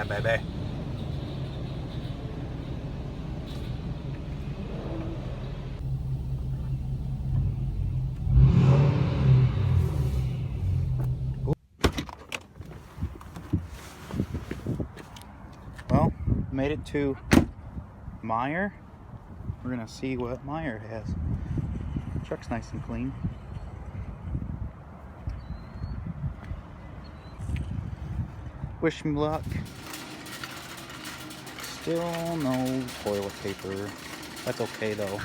baby. Well, made it to Meijer. We're gonna see what Meijer has. Truck's nice and clean. Wish me luck. Still no toilet paper. That's okay though.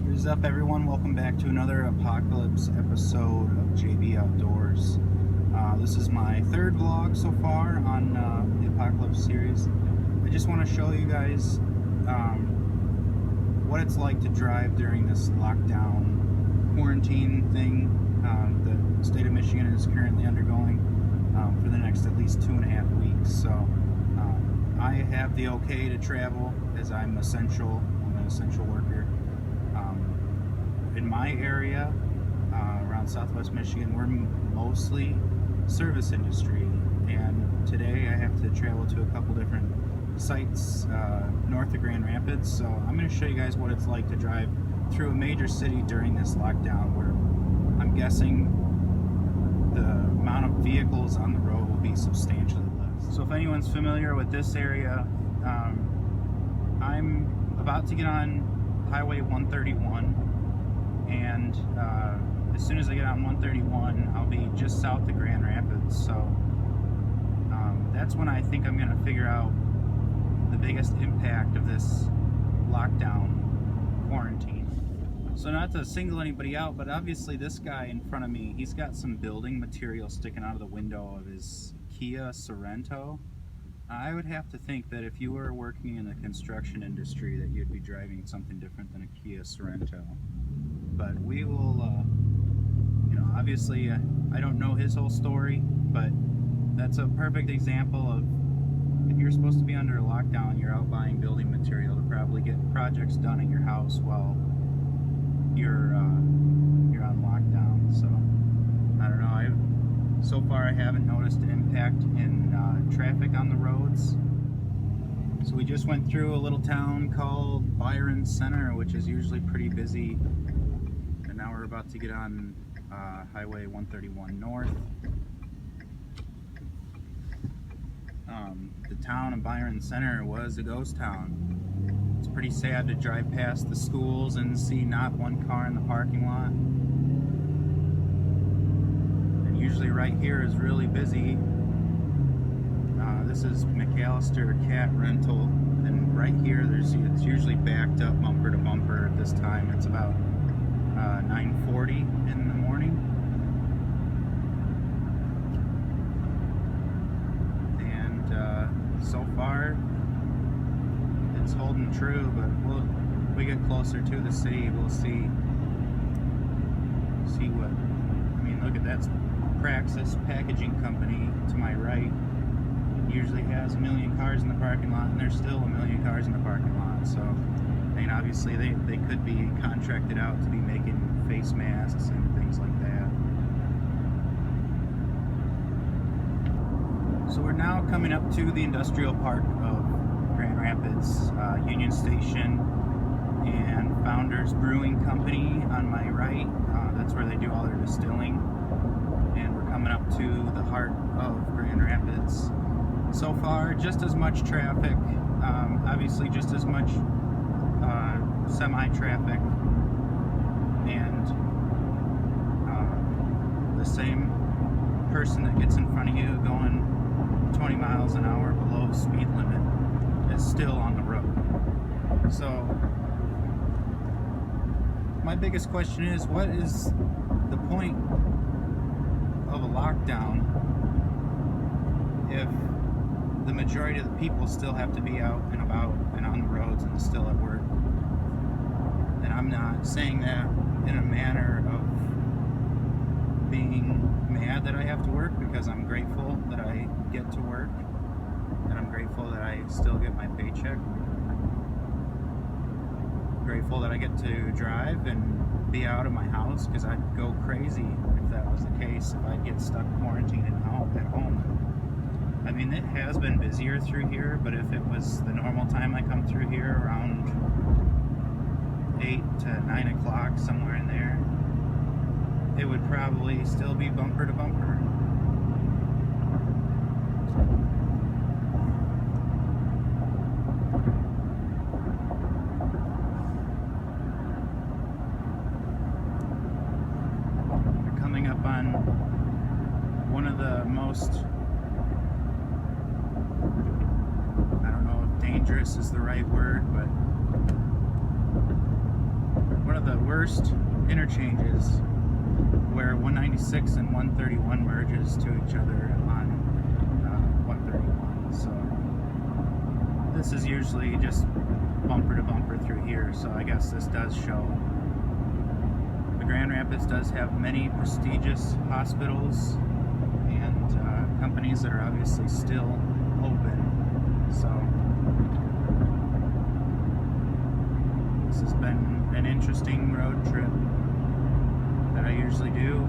What is up, everyone? Welcome back to another Apocalypse episode of JB Outdoors. This is my third vlog so far on the Apocalypse series. I just want to show you guys what it's like to drive during this lockdown quarantine thing the state of Michigan is currently undergoing for the next at least 2.5 weeks. So I have the okay to travel as I'm essential. I'm an essential worker. In my area, around Southwest Michigan, we're mostly service industry, and today I have to travel to a couple different sites north of Grand Rapids. So I'm going to show you guys what it's like to drive through a major city during this lockdown, where I'm guessing the amount of vehicles on the road will be substantially less. So if anyone's familiar with this area, I'm about to get on Highway 131, and as soon as I get on 131, I'll be just south of Grand Rapids. So that's when I think I'm going to figure out the biggest impact of this lockdown quarantine. So not to single anybody out, but obviously this guy in front of me, he's got some building material sticking out of the window of his Kia Sorento. I would have to think that if you were working in the construction industry, that you'd be driving something different than a Kia Sorento. But we will, obviously I don't know his whole story, but that's a perfect example of, if you're supposed to be under a lockdown, you're out buying building material to probably get projects done at your house while you're on lockdown. So I don't know. So far I haven't noticed an impact in traffic on the roads. So we just went through a little town called Byron Center, which is usually pretty busy, and now we're about to get on Highway 131 North. The town of Byron Center was a ghost town. It's pretty sad to drive past the schools and see not one car in the parking lot. And usually right here is really busy. This is McAllister Cat Rental, and right here it's usually backed up bumper to bumper at this time. It's about 9:40 in the morning. And so far it's holding true, but we get closer to the city, we'll see what, look at that Praxis Packaging Company to my right. It usually has 1 million cars in the parking lot, and there's still 1 million cars in the parking lot. So obviously they could be contracted out to be making face masks and things like that. So we're now coming up to the industrial park of Grand Rapids, Union Station and Founders Brewing Company on my right. That's where they do all their distilling. And we're coming up to the heart of Grand Rapids. So far, just as much traffic, obviously just as much semi-traffic, and the same person that gets in front of you going 20 miles an hour below the speed limit is still on the road. So my biggest question is, what is the point of a lockdown if the majority of the people still have to be out and about and on the roads and still at work? And I'm not saying that in a manner of being mad that I have to work, because I'm grateful that I get to work, and I'm grateful that I still get my paycheck. Grateful that I get to drive and be out of my house, because I'd go crazy if that was the case, if I'd get stuck quarantined at home. I mean, it has been busier through here, but if it was the normal time I come through here, around 8 to 9 o'clock, somewhere in there, it would probably still be bumper to bumper. We're coming up on one of the most, I don't know if dangerous is the right word, but one of the worst interchanges where 196 and 131 merges to each other on 131. So this is usually just bumper to bumper through here, so I guess this does show. The Grand Rapids does have many prestigious hospitals and companies that are obviously still open. So this has been an interesting road trip that I usually do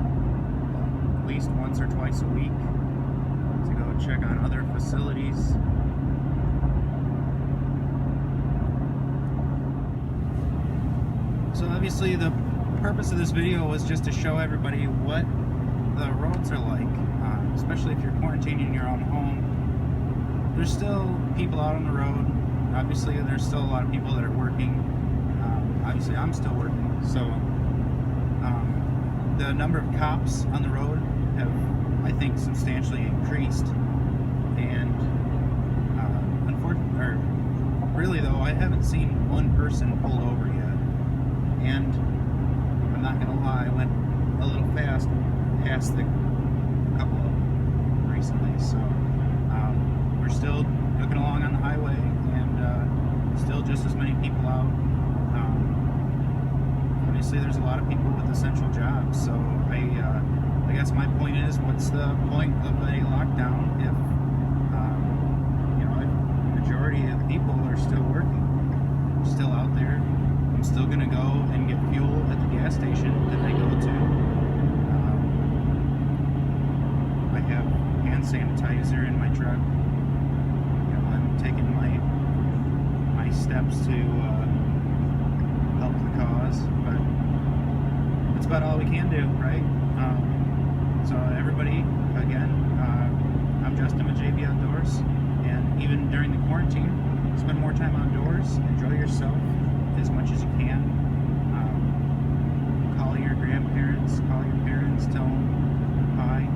at least once or twice a week to go check on other facilities. So obviously the purpose of this video was just to show everybody what the roads are like, especially if you're quarantining in your own home. There's still people out on the road. Obviously there's still a lot of people that are working. Obviously I'm still working, so the number of cops on the road have, I think, substantially increased. And unfortunately, really though, I haven't seen one person pulled over yet. And I'm not gonna lie, I went a little fast past the couple of them recently. So we're still looking along on the highway, and still just as many people out. Obviously there's a lot of people with essential jobs, so I guess my point is, what's the point of a lockdown if you know, if the majority of the people are still working, still out there? I'm still gonna go and get fuel at the gas station that I go to. I have hand sanitizer in my truck. You know, I'm taking my steps to help the cause, but that's about all we can do, right? So everybody, again, I'm Justin with JB Outdoors, and even during the quarantine, spend more time outdoors, enjoy yourself as much as you can. Call your grandparents, call your parents, tell them hi,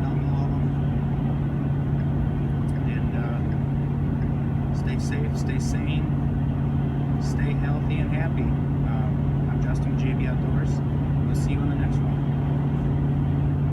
tell them you love them, and stay safe, stay sane, stay healthy and happy. I'm Justin with JB Outdoors. We'll see you on the next one.